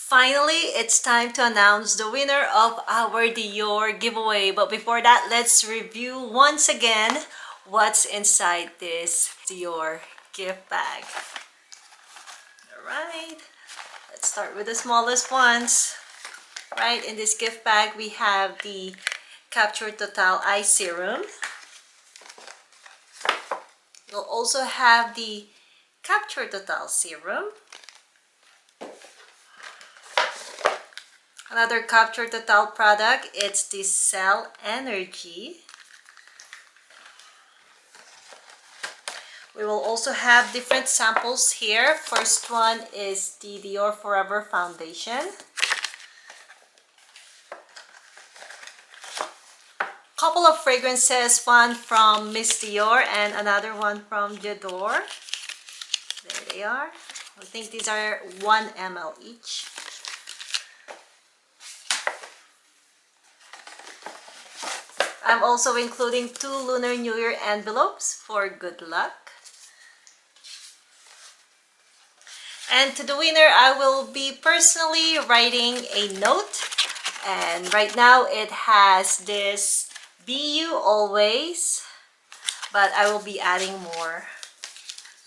Finally, it's time to announce the winner of our Dior giveaway. But before that, let's review once again what's inside this Dior gift bag. Alright, let's start with the smallest ones. Right, in this gift bag, we have the Capture Total Eye Serum. We'll also have the Capture Total Serum. Another Capture Total product, it's the Cell Energy. We will also have different samples here. First one is the Dior Forever Foundation. Couple of fragrances, one from Miss Dior and another one from Dior. There they are. I think these are 1 ml each. I'm also including 2 Lunar New Year envelopes for good luck. And to the winner, I will be personally writing a note. And right now it has this "Be You Always," but I will be adding more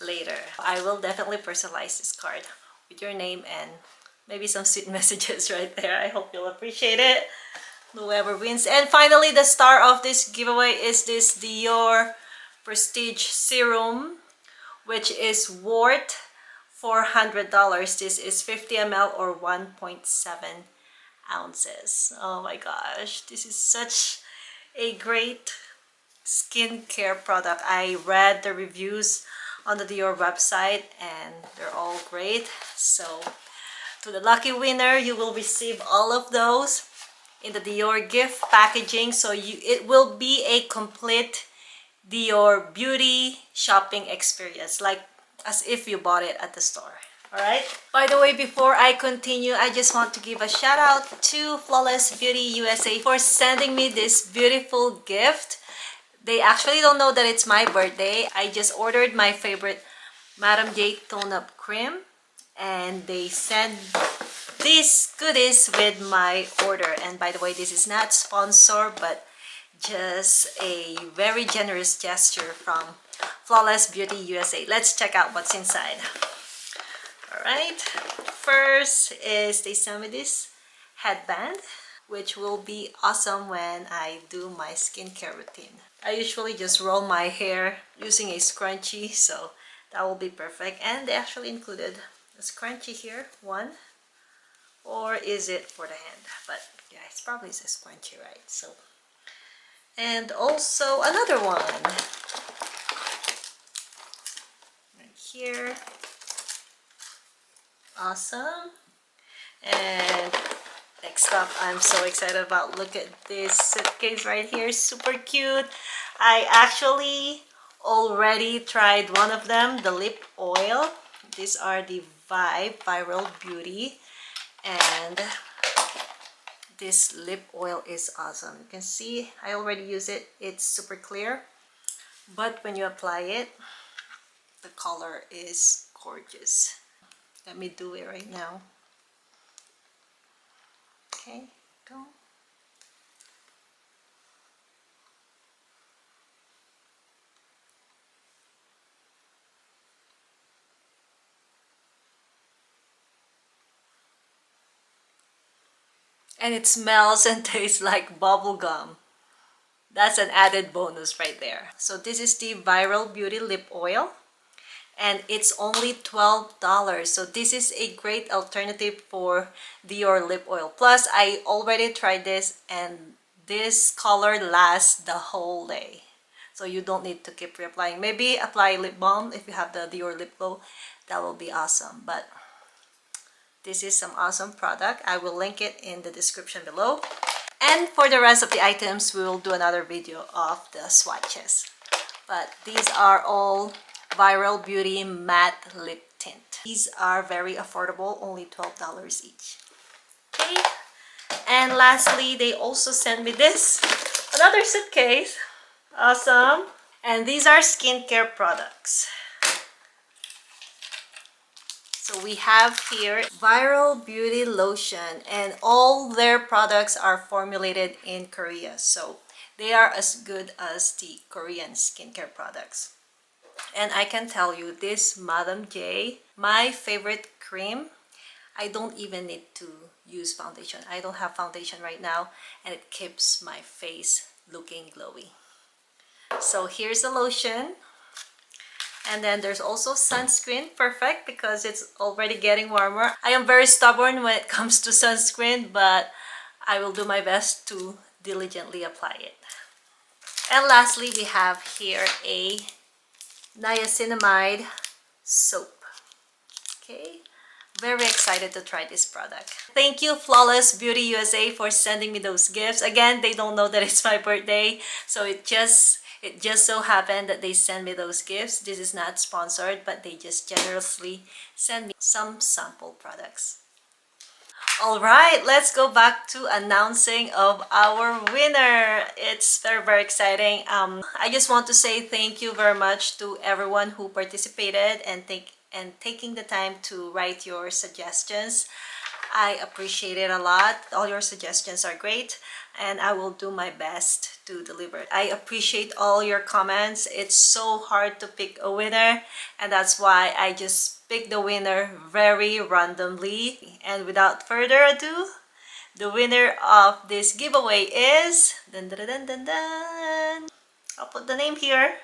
later. I will definitely personalize this card with your name and maybe some sweet messages right there. I hope you'll appreciate it, whoever wins. And finally, the star of this giveaway is this Dior Prestige Serum, which is worth $400. This is 50 ml or 1.7 ounces. Oh my gosh, this is such a great skincare product. I read the reviews on the Dior website and they're all great. So to the lucky winner, you will receive all of those in the Dior gift packaging. So it will be a complete Dior beauty shopping experience, like as if you bought it at the store. Alright? By the way, before I continue, I just want to give a shout out to Flawless Beauty USA for sending me this beautiful gift. They actually don't know that it's my birthday. I just ordered my favorite Madame J Tone Up Cream and they sent these goodies with my order. And by the way, this is not sponsored, but just a very generous gesture from Flawless Beauty USA. Let's check out what's inside. Alright, first is they sent me this headband, which will be awesome when I do my skincare routine. I usually just roll my hair using a scrunchie, so that will be perfect. And they actually included a scrunchie here, one, or is it for the hand? But yeah, it's probably a scrunchie, right? So, and also another one right here. Awesome. And next up, I'm so excited about, look at this suitcase right here, super cute. I actually already tried one of them, the lip oil. These are the Viral Beauty, and this lip oil is awesome. You can see I already use it. It's super clear, but when you apply it, the color is gorgeous. Let me do it right now. Okay, go. And it smells and tastes like bubble gum. That's an added bonus right there. So this is the Viral Beauty Lip Oil, and it's only $12. So this is a great alternative for Dior lip oil. Plus, I already tried this and this color lasts the whole day. So you don't need to keep reapplying. Maybe apply lip balm if you have the Dior lip glow. That will be awesome. But this is some awesome product. I will link it in the description below. And for the rest of the items, we will do another video of the swatches. But these are all Viral Beauty Matte Lip Tint. These are very affordable, only $12 each. Okay. And lastly, they also sent me this, another suitcase. Awesome. And these are skincare products. So we have here Viral Beauty Lotion, and all their products are formulated in Korea. So they are as good as the Korean skincare products. And I can tell you this Madam J, my favorite cream. I don't even need to use foundation. I don't have foundation right now, and it keeps my face looking glowy. So here's the lotion. And then there's also sunscreen, perfect because it's already getting warmer. I am very stubborn when it comes to sunscreen, but I will do my best to diligently apply it. And lastly, we have here a niacinamide soap. Okay, very excited to try this product. Thank you Flawless Beauty USA for sending me those gifts. Again, they don't know that it's my birthday, so it just so happened that they send me those gifts. This is not sponsored, but they just generously send me some sample products. All right, let's go back to announcing of our winner. It's very exciting. I just want to say thank you very much to everyone who participated and taking the time to write your suggestions. I appreciate it a lot. All your suggestions are great, and I will do my best to deliver. I appreciate all your comments. It's so hard to pick a winner, and that's why I just pick the winner very randomly. And without further ado, the winner of this giveaway is dun, dun, dun, dun, dun. I'll put the name here,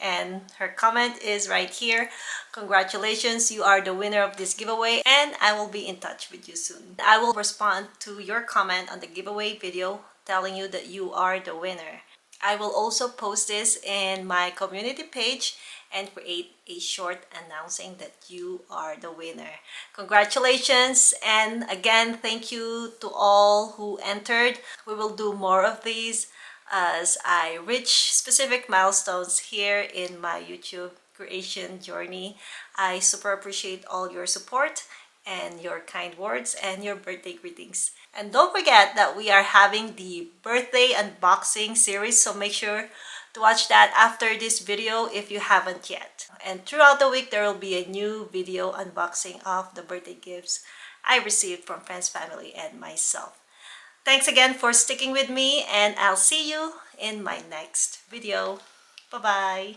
and her comment is right here. Congratulations, you are the winner of this giveaway, and I will be in touch with you soon. I will respond to your comment on the giveaway video telling you that you are the winner. I will also post this in my community page and create a short announcing that you are the winner. Congratulations, and again, thank you to all who entered. We will do more of these as I reach specific milestones here in my YouTube creation journey. I super appreciate all your support and your kind words and your birthday greetings. And don't forget that we are having the birthday unboxing series, so make sure to watch that after this video if you haven't yet. And throughout the week, there will be a new video unboxing of the birthday gifts I received from friends, family, and myself. Thanks again for sticking with me, and I'll see you in my next video. Bye-bye.